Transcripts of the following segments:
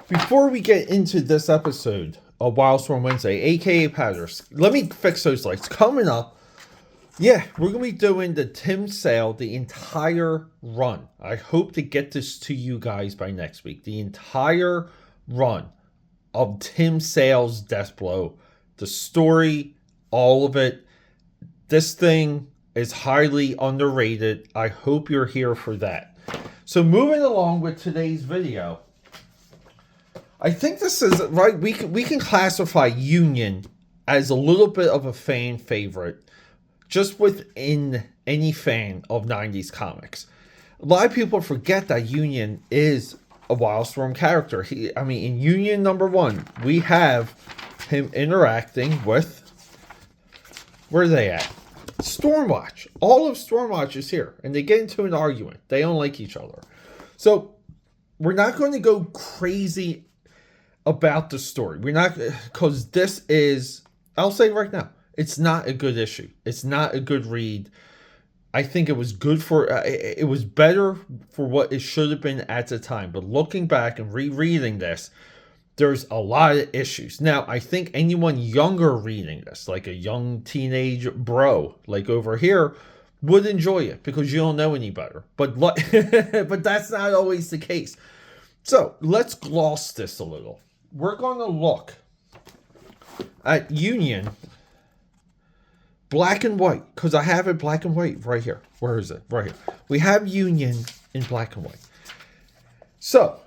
Before we get into this episode of WILDSTORM Wednesday, aka Padders, let me fix those lights. Coming up, yeah, we're going to be doing the Tim Sale, the entire run. I hope to get this to you guys by next week. The entire run of Tim Sale's Deathblow. The story, all of it. This thing is highly underrated. I hope you're here for that. So moving along with today's video, I think this is right. We can classify Union as a little bit of a fan favorite, just within any fan of 90s comics. A lot of people forget that Union is a WILDSTORM character. In Union #1, we have him interacting with, where are they at? Stormwatch. All of Stormwatch is here, and they get into an argument. They don't like each other. So we're not going to go crazy about the story. We're not, because this is, I'll say right now, it's not a good issue. It's not a good read. I think it was good for, it was better for what it should have been at the time. But looking back and rereading this, there's a lot of issues. Now, I think anyone younger reading this, like a young teenage bro, like over here, would enjoy it because you don't know any better. But but that's not always the case. So let's gloss this a little. We're going to look at Union black and white, because I have it black and white right here. Where is it? Right here. We have Union in black and white. So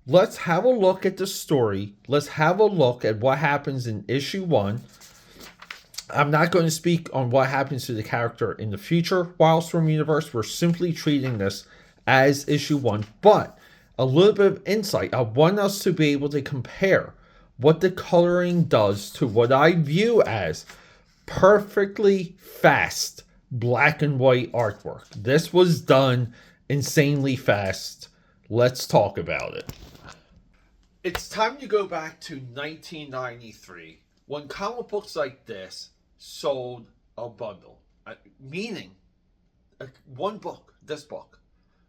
let's have a look at the story. Let's have a look at what happens in issue 1. I'm not going to speak on what happens to the character in the future WILDSTORM universe. We're simply treating this as issue 1. But a little bit of insight. I want us to be able to compare what the coloring does to what I view as perfectly fast black and white artwork. This was done insanely fast. Let's talk about it. It's time to go back to 1993 when comic books like this sold a bundle. Meaning, one book, this book,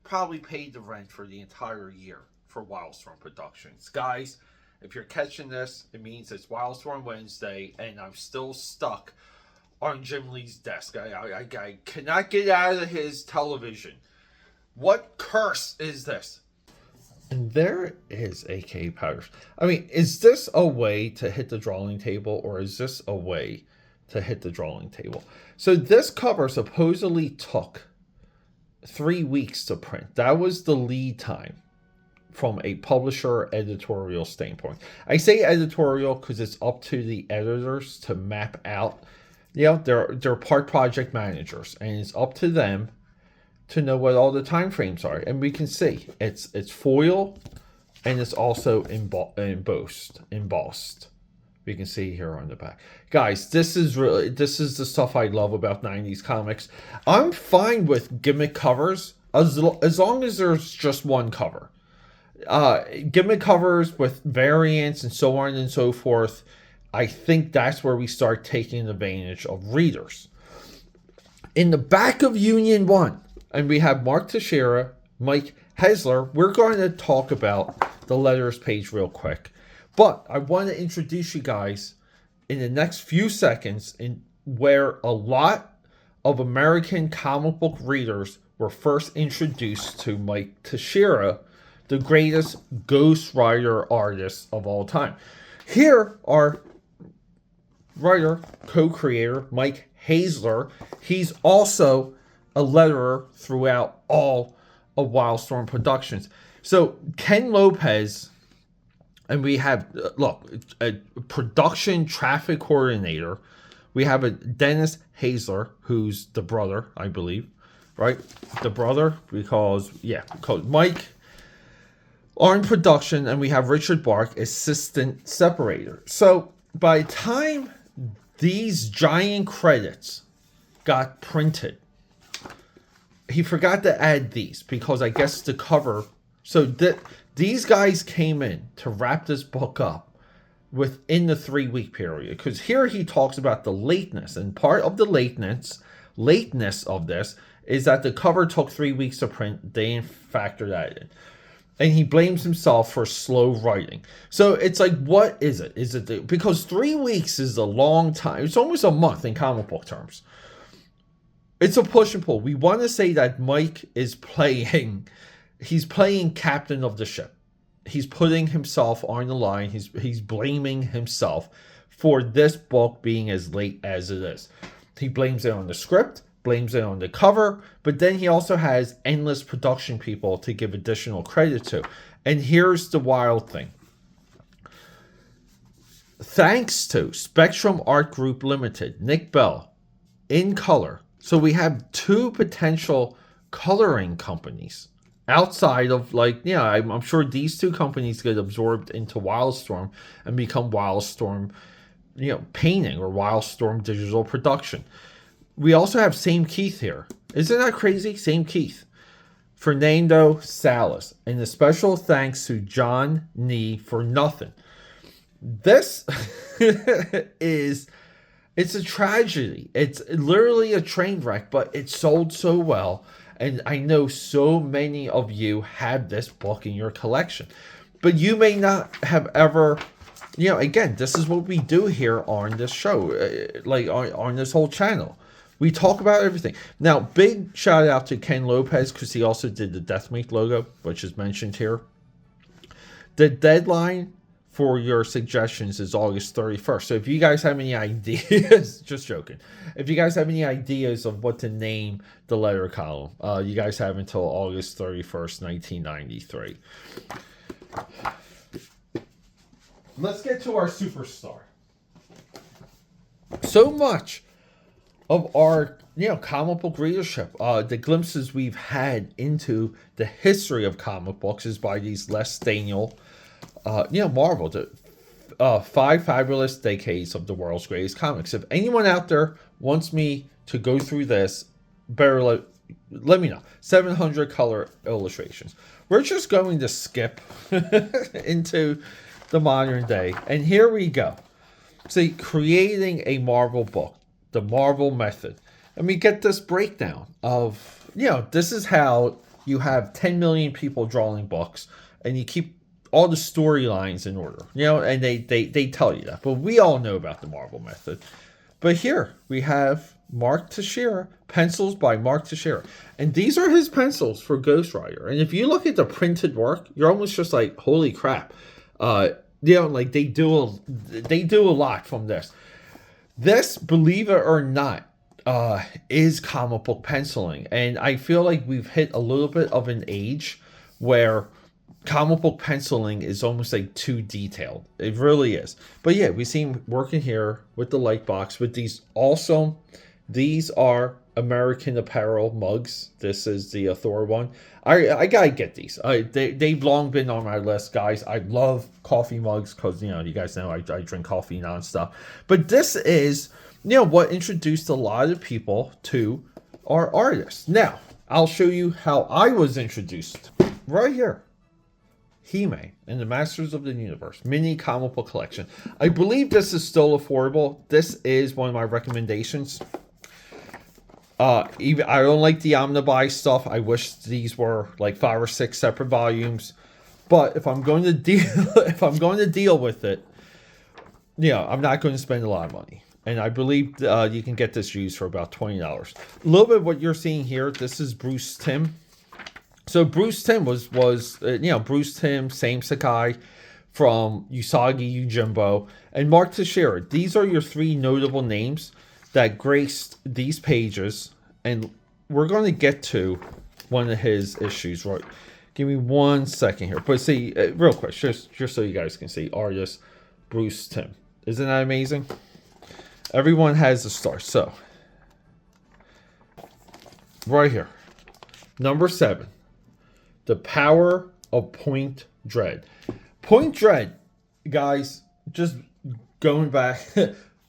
probably paid the rent for the entire year for WILDSTORM Productions. Guys, if you're catching this, it means it's WILDSTORM Wednesday, and I'm still stuck on Jim Lee's desk. I cannot get out of his television. What curse is this? And there is AKAPAD. Is this a way to hit the drawing table, or is this a way to hit the drawing table? So this cover supposedly took 3 weeks to print. That was the lead time from a publisher editorial standpoint. I say editorial because it's up to the editors to map out. They're part project managers, and it's up to them to know what all the time frames are. And we can see it's foil, and it's also embossed. We can see here on the back. Guys, this is the stuff I love about 90s comics. I'm fine with gimmick covers as long as there's just one cover. Gimmick covers with variants and so on and so forth, I think that's where we start taking advantage of readers. In the back of Union 1, and we have Mark Teixeira, Mike Hesler. We're going to talk about the letters page real quick. But I want to introduce you guys in the next few seconds in where a lot of American comic book readers were first introduced to Mike Teixeira, the greatest Ghost Rider artist of all time. Here are writer, co-creator Mike Hesler. He's also a letterer throughout all of WILDSTORM Productions. So Ken Lopez, and we have, a production traffic coordinator. We have a Dennis Hesler, who's the brother, I believe, right? The brother, because Mike are in production, and we have Richard Bark, assistant separator. So by the time these giant credits got printed, he forgot to add these because I guess the cover. So these guys came in to wrap this book up within the 3-week period, because here he talks about the lateness, and part of the lateness of this is that the cover took 3 weeks to print. They didn't factor that in. And he blames himself for slow writing. So it's like, what is it? Is it because 3 weeks is a long time. It's almost a month in comic book terms. It's a push and pull. We want to say that Mike is playing, he's playing captain of the ship. He's putting himself on the line. He's blaming himself for this book being as late as it is. He blames it on the script, blames it on the cover, but then he also has endless production people to give additional credit to. And here's the wild thing. Thanks to Spectrum Art Group Limited, Nick Bell, in color. So we have 2 potential coloring companies outside of, like, yeah, I'm sure these 2 companies get absorbed into WILDSTORM and become WILDSTORM, painting or WILDSTORM digital production. We also have Sam Keith here. Isn't that crazy? Sam Keith. Fernando Salas. And a special thanks to John Nee for nothing. This it's a tragedy. It's literally a train wreck, but it sold so well. And I know so many of you have this book in your collection. But you may not have ever, again, this is what we do here on this show, like on this whole channel. We talk about everything. Now, big shout out to Ken Lopez because he also did the Deathmate logo, which is mentioned here. The deadline for your suggestions is August 31st. So if you guys have any ideas, just joking. If you guys have any ideas of what to name the letter column, you guys have until August 31st, 1993. Let's get to our superstar. So much of our comic book readership, the glimpses we've had into the history of comic books is by these Les Daniel, Marvel, the 5 fabulous decades of the world's greatest comics. If anyone out there wants me to go through this, better let me know. 700 color illustrations. We're just going to skip into the modern day, and here we go. See, creating a Marvel book. The Marvel method. And we get this breakdown of, this is how you have 10 million people drawing books and you keep all the storylines in order, and they tell you that. But we all know about the Marvel method. But here we have Mark Teixeira, pencils by Mark Teixeira. And these are his pencils for Ghost Rider. And if you look at the printed work, you're almost just like, holy crap. Like they do a lot from this. This, believe it or not, is comic book penciling. And I feel like we've hit a little bit of an age where comic book penciling is almost like too detailed. It really is. But yeah, we see him working here with the light box with these awesome, these are American Apparel mugs. This is the Thor one. I gotta get these. They've long been on my list, guys. I love coffee mugs because, you guys know I drink coffee nonstop. But this is, what introduced a lot of people to our artists. Now, I'll show you how I was introduced right here. He-Man and the Masters of the Universe mini comic book collection. I believe this is still affordable. This is one of my recommendations. I don't like the omnibuy stuff. I wish these were like 5 or 6 separate volumes. But if I'm going to deal with it, I'm not going to spend a lot of money. And I believe you can get this used for about $20. A little bit of what you're seeing here. This is Bruce Timm. So Bruce Timm was Bruce Timm, Same Sakai from Usagi Yojimbo, and Mark Teixeira. These are your 3 notable names that graced these pages, and we're going to get to one of his issues, right? Give me 1 second here. But see, real quick, just so you guys can see, artist Bruce Timm. Isn't that amazing? Everyone has a star. So, right here, number 7, The Power of Point Dread. Point Dread, guys, just going back...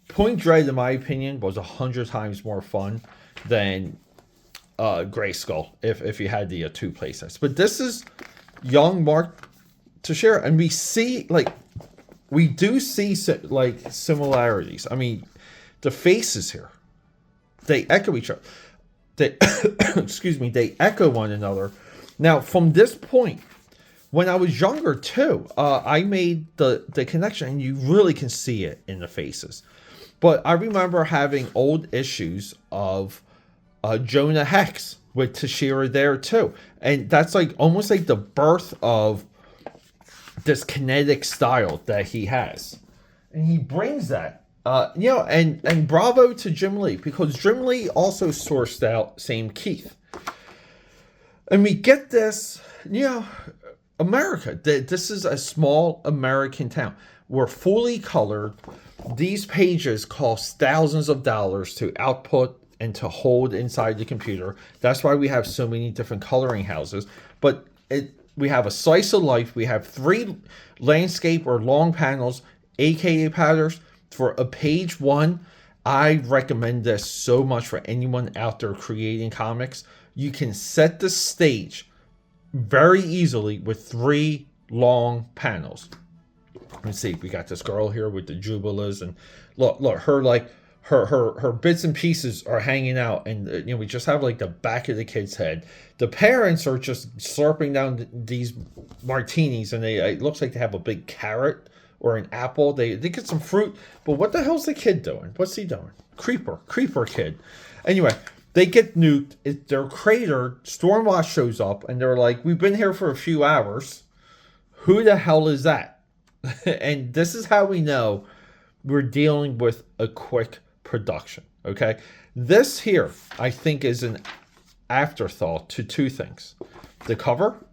Point Dread, in my opinion, was 100 times more fun than Grayskull if you had the 2 playsets. But this is young Mark Teixeira, and we do see similarities. I mean, the faces here, they echo each other. They, excuse me, they echo one another. Now, from this point, when I was younger too, I made the connection, and you really can see it in the faces. But I remember having old issues of Jonah Hex with Tashira there too, and that's like almost like the birth of this kinetic style that he has, and he brings that. And bravo to Jim Lee, because Jim Lee also sourced out same Keith, and we get this. America. This is a small American town. We're fully colored. These pages cost thousands of dollars to output and to hold inside the computer. That's why we have so many different coloring houses. But we have a slice of life. We have 3 landscape or long panels, AKAPADers for a page 1. I recommend this so much for anyone out there creating comics. You can set the stage very easily with 3 long panels. Let's see, we got this girl here with the jubilas, and look, her like her bits and pieces are hanging out, and we just have like the back of the kid's head. The parents are just slurping down these martinis, and it looks like they have a big carrot or an apple. They get some fruit, but what the hell's the kid doing? What's he doing? Creeper kid. Anyway, they get nuked. They're cratered. Stormwatch shows up, and they're like, "We've been here for a few hours. Who the hell is that?" And this is how we know we're dealing with a quick production. Okay, this here I think is an afterthought to 2 things: the cover,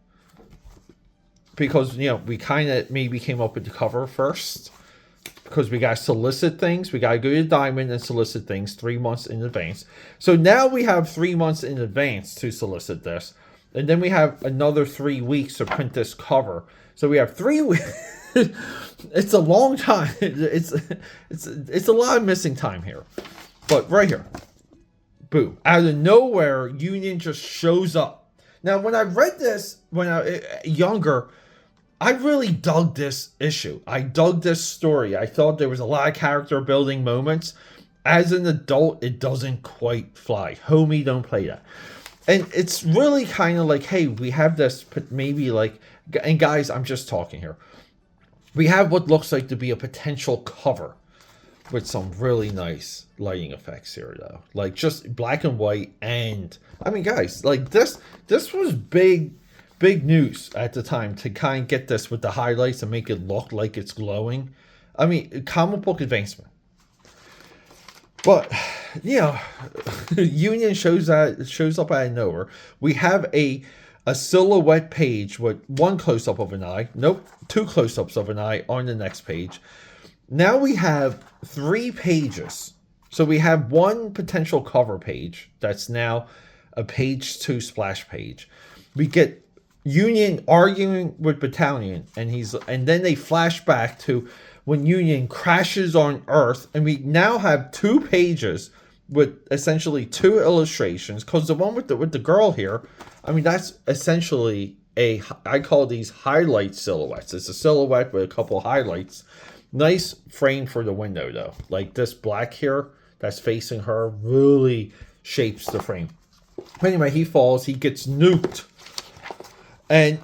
because we kind of maybe came up with the cover first, because we got to solicit things. We got to go to Diamond and solicit things 3 months in advance. So now we have 3 months in advance to solicit this. And then we have another 3 weeks to print this cover. So we have 3 weeks. It's a long time. It's a lot of missing time here. But right here, boom, out of nowhere, Union just shows up. Now, when I read this when I was younger, I really dug this issue. I dug this story. I thought there was a lot of character building moments. As an adult, it doesn't quite fly. Homie, don't play that. And it's really kind of like, hey, we have this, maybe like, and guys, I'm just talking here. We have what looks like to be a potential cover with some really nice lighting effects here, though. Like just black and white, and I mean, guys, like this was big news at the time to kind of get this with the highlights and make it look like it's glowing. I mean, comic book advancement. But Union shows up out of nowhere. We have a silhouette page with 1 close-up of an eye. Nope, 2 close-ups of an eye on the next page. Now we have 3 pages. So we have 1 potential cover page that's now a page 2 splash page. We get Union arguing with Battalion, and then they flash back to when Union crashes on Earth, and we now have 2 pages with essentially 2 illustrations, because the one with the girl here, I mean, that's essentially I call these highlight silhouettes. It's a silhouette with a couple highlights. Nice frame for the window, though. Like this black here that's facing her really shapes the frame. Anyway, he falls. He gets nuked. And,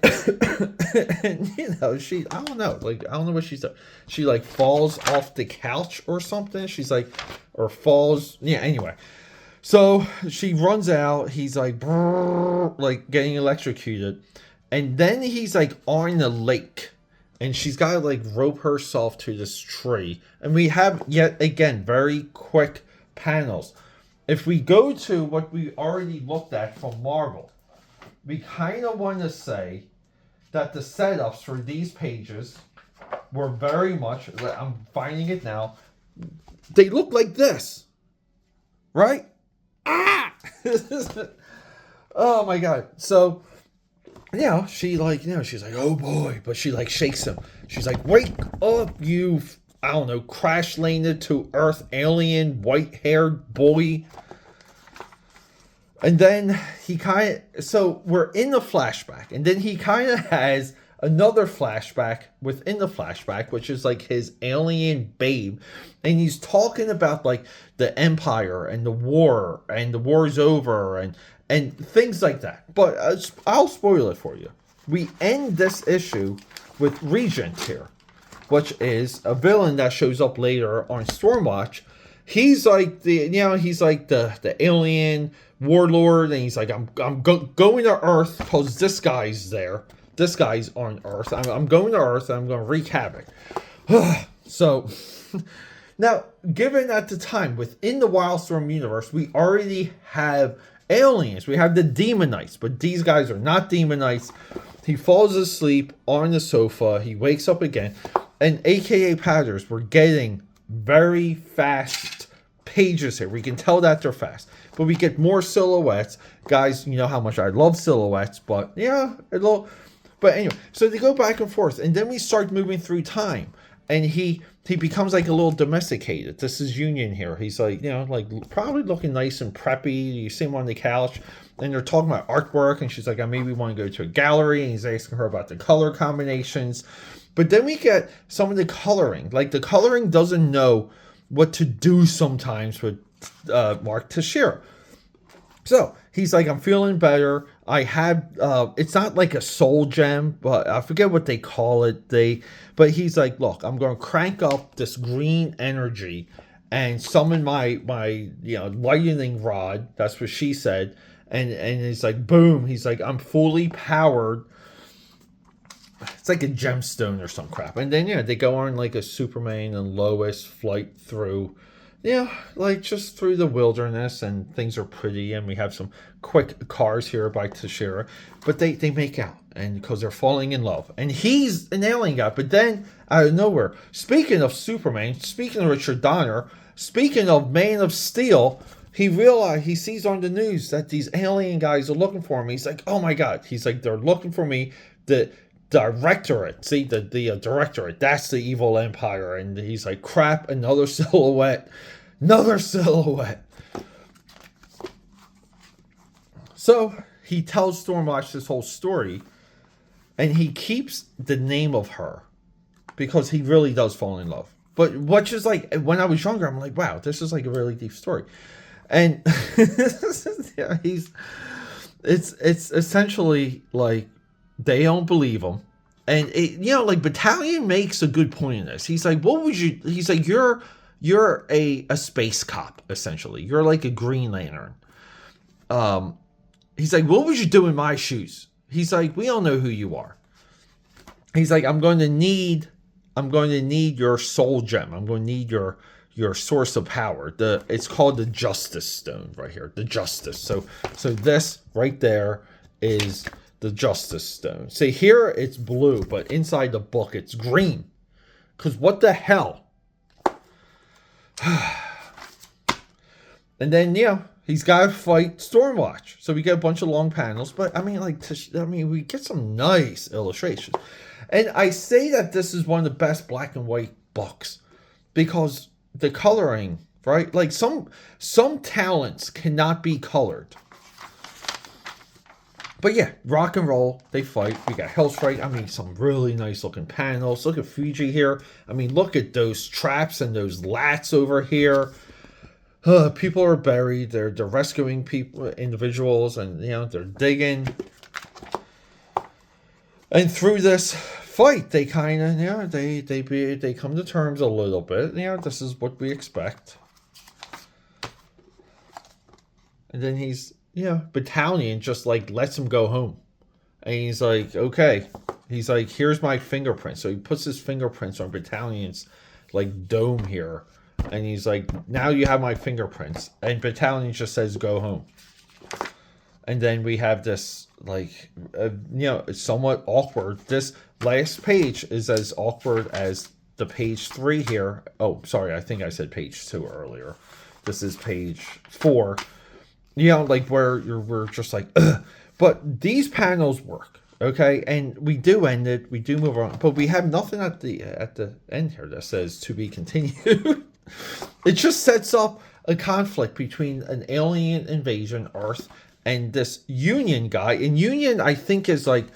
and she, I don't know what she's done. She like falls off the couch or something. She's like, or falls. Yeah, anyway. So she runs out. He's like, like getting electrocuted. And then he's like on the lake. And she's got to like rope herself to this tree. And we have yet again, very quick panels. If we go to what we already looked at from Marvel, we kind of want to say that the setups for these pages were very much, I'm finding it now, they look like this, right? Ah! Oh my God. So, she's like, oh boy, but she like shakes him. She's like, wake up, you, I don't know, crash landed to Earth alien, white-haired boy. And then he so we're in the flashback, and then he kind of has another flashback within the flashback, which is like his alien babe. And he's talking about like the Empire and the war's over and things like that. But I'll spoil it for you. we end this issue with Regent here, which is a villain that shows up later on Stormwatch. He's like the alien warlord, and he's like, I'm going to Earth because this guy's there. This guy's on Earth. I'm going to Earth, and I'm going to wreak havoc. So, now, given at the time, within the Wildstorm universe, we already have aliens. We have the Demonites, but these guys are not Demonites. He falls asleep on the sofa. He wakes up again. And AKAPADers, we're getting very fast pages here. We can tell that they're fast. But we get more silhouettes. Guys, you know how much I love silhouettes, but yeah, but anyway, so they go back and forth, and then we start moving through time, and he becomes like a little domesticated. This is Union here. He's like, like probably looking nice and preppy. You see him on the couch, and they're talking about artwork, and she's like, I maybe want to go to a gallery, and he's asking her about the color combinations. But then we get some of the coloring. Like, the coloring doesn't know what to do sometimes with Mark Teixeira. So he's like, I'm feeling better. I had, it's not like a soul gem, but I forget what they call it. But he's like, look, I'm going to crank up this green energy and summon my lightning rod. That's what she said. And it's like, boom. He's like, I'm fully powered. It's like a gemstone or some crap. And then, they go on like a Superman and Lois flight through, like just through the wilderness, and things are pretty, and we have some quick cars here by Teixeira. But they make out, and because they're falling in love. And he's an alien guy. But then, out of nowhere, speaking of Superman, speaking of Richard Donner, speaking of Man of Steel, he sees on the news that these alien guys are looking for him. He's like, oh my God. He's like, they're looking for me. The Directorate, see, the Directorate, that's the evil empire. And he's like, crap, another silhouette. So he tells Stormwatch this whole story, and he keeps the name of her because he really does fall in love. But which is like, when I was younger, I'm like, wow, this is like a really deep story. And it's essentially like, they don't believe him. And like Battalion makes a good point in this. He's like, he's like, you're a space cop, essentially. You're like a Green Lantern. He's like, what would you do in my shoes? He's like, we all know who you are. He's like, I'm going to need your soul gem. I'm going to need your source of power. It's called the Justice Stone right here. The Justice. So this right there is the Justice Stone. See, here it's blue, but inside the book it's green. Because what the hell? And then, he's got to fight Stormwatch. So we get a bunch of long panels. But, we get some nice illustrations. And I say that this is one of the best black and white books. Because the coloring, right? Like, some talents cannot be colored. But yeah, rock and roll, they fight. We got Hellstrike. Some really nice looking panels. Look at Fuji here. Look at those traps and those lats over here. People are buried. They're rescuing individuals, and they're digging. And through this fight, they kind of they come to terms a little bit. This is what we expect. And then Battalion just like lets him go home. And he's like, okay. He's like, here's my fingerprint. So he puts his fingerprints on Battalion's like dome here. And he's like, now you have my fingerprints. And Battalion just says, go home. And then we have this like, it's somewhat awkward. This last page is as awkward as the page 3 here. Oh, sorry. I think I said page 2 earlier. This is page 4. Like where we're just like, ugh. But these panels work, okay? And we do end it, we do move on, but we have nothing at the end here that says to be continued. It just sets up a conflict between an alien invasion, Earth, and this Union guy. And Union, I think, is like,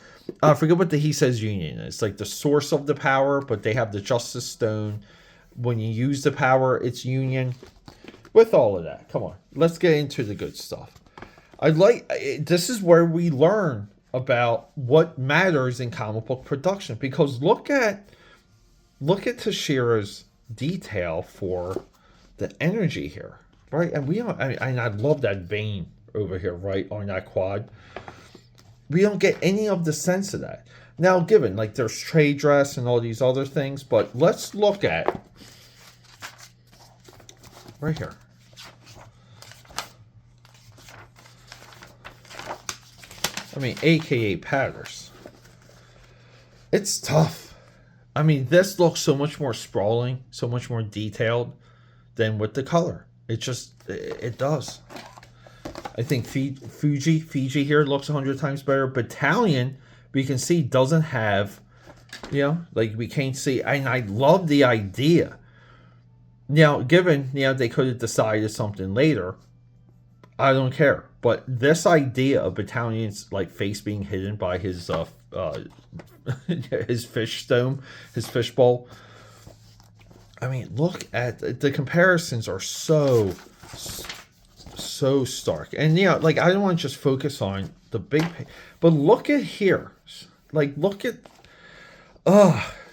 I forget what he says Union is. Like the source of the power, but they have the Justice Stone. When you use the power, it's Union. With all of that, come on, let's get into the good stuff. This is where we learn about what matters in comic book production, because look at Toshira's detail for the energy here, right? And we don't. I love that vein over here, right, on that quad. We don't get any of the sense of that. Now, given like there's trade dress and all these other things, but let's look at right here. I mean, AKA Padders. It's tough. I mean, this looks so much more sprawling, so much more detailed than with the color. It does. I think Fiji here looks 100 times better. Battalion, we can see, doesn't have, like we can't see. And I love the idea. Now, given, they could have decided something later, I don't care. But this idea of Battalion's like face being hidden by his his fish stone, his fishbowl. I mean, look at the comparisons are so stark. And like I don't want to just focus on the big, but look at here. Like look at,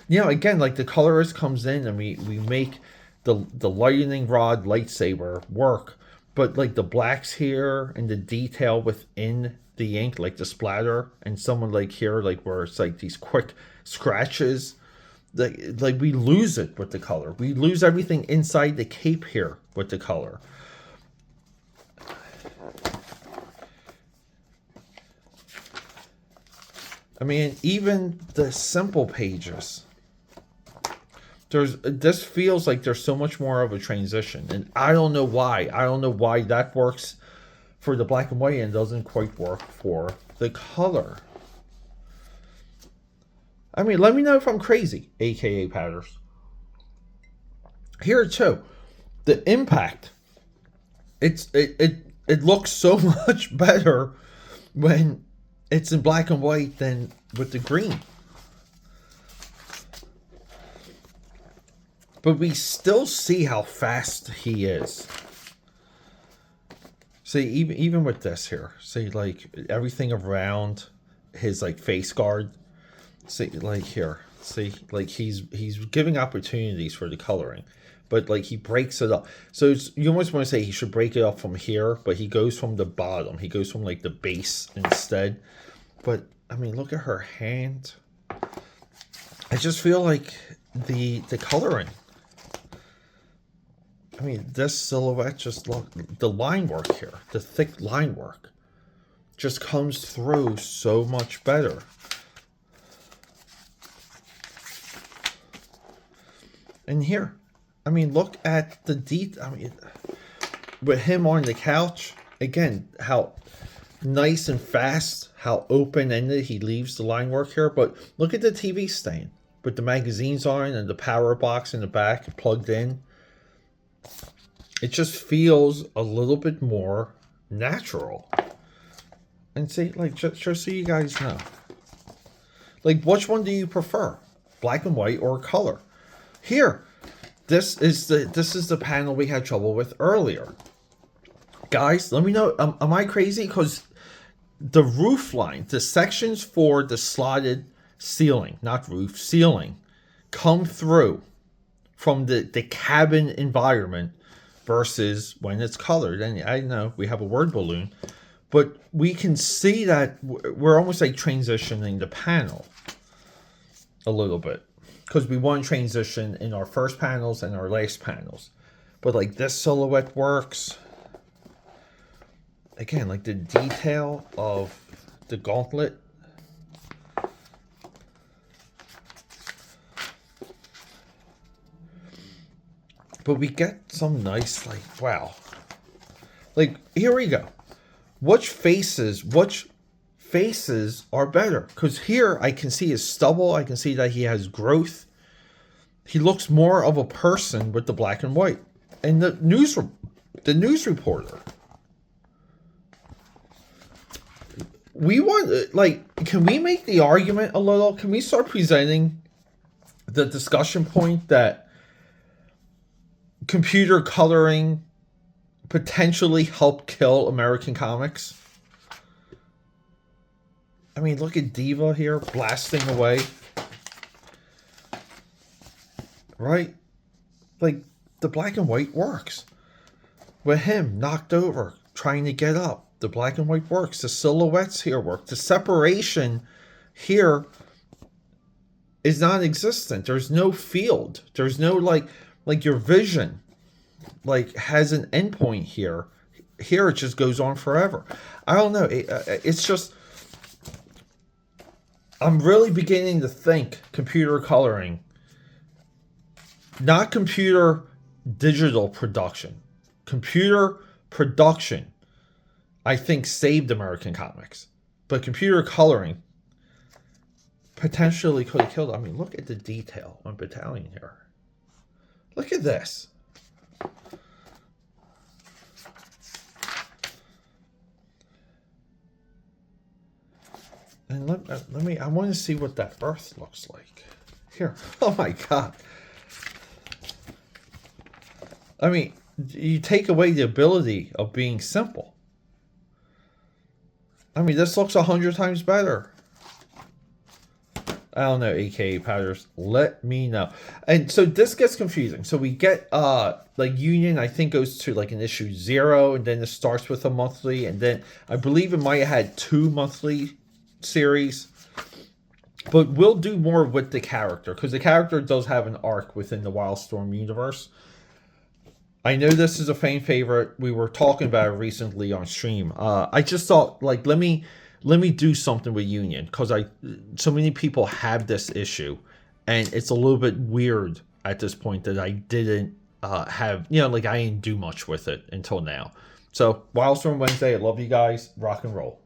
again, like the colorist comes in and we make the lightning rod lightsaber work. But like the blacks here and the detail within the ink, like the splatter, and someone like here, like where it's like these quick scratches, like we lose it with the color. We lose everything inside the cape here with the color. I mean, even the simple pages. This feels like there's so much more of a transition, and I don't know why. I don't know why that works for the black and white and doesn't quite work for the color. I mean, let me know if I'm crazy, AKA Padders. Here too, the impact. It looks so much better when it's in black and white than with the green. But we still see how fast he is. See, even with this here, see, like everything around his like face guard. See, like here, see, like he's giving opportunities for the coloring, but like he breaks it up. So you almost want to say he should break it up from here, but he goes from the bottom. He goes from like the base instead. But I mean, look at her hand. I just feel like the coloring. I mean, this silhouette, just look, the line work here, the thick line work just comes through so much better. And here, I mean, look at the detail. I mean, with him on the couch, again, how nice and fast, how open-ended he leaves the line work here. But look at the TV stand with the magazines on and the power box in the back plugged in. It just feels a little bit more natural. And see, like, just so you guys know. Like, which one do you prefer? Black and white or color? Here, this is the panel we had trouble with earlier. Guys, let me know, am I crazy? Because the roof line, the sections for the slotted ceiling, not roof, ceiling, come through from the cabin environment versus when it's colored. And I know we have a word balloon, but we can see that we're almost like transitioning the panel a little bit, because we want to transition in our first panels and our last panels. But like this silhouette works. Again, like the detail of the gauntlet. But we get some nice, like, wow. Like, here we go. Which faces are better? Because here I can see his stubble. I can see that he has growth. He looks more of a person with the black and white. And the news reporter. We want, like, can we make the argument a little? Can we start presenting the discussion point that computer coloring potentially helped kill American comics? I mean, look at Diva here blasting away. Right? Like, the black and white works. With him knocked over, trying to get up, the black and white works. The silhouettes here work. The separation here is non-existent. There's no field. There's no, like your vision, like, has an endpoint here. Here it just goes on forever. I don't know. It's just, I'm really beginning to think computer coloring, not computer digital production. Computer production, I think, saved American comics. But computer coloring potentially could have killed it. I mean, look at the detail on Battalion here. Look at this. And let me, I want to see what that Earth looks like. Here. Oh my God. I mean, you take away the ability of being simple. I mean, this looks 100 times better. I don't know, AKAPADers. Let me know. And so this gets confusing. So we get, like, Union, I think, goes to, like, an issue 0, and then it starts with a monthly, and then I believe it might have had 2 monthly series. But we'll do more with the character, because the character does have an arc within the WILDSTORM universe. I know this is a fan favorite. We were talking about it recently on stream. I just thought, like, let me do something with Union, because so many people have this issue, and it's a little bit weird at this point that I didn't have, like, I didn't do much with it until now. So, WILDSTORM Wednesday. I love you guys. Rock and roll.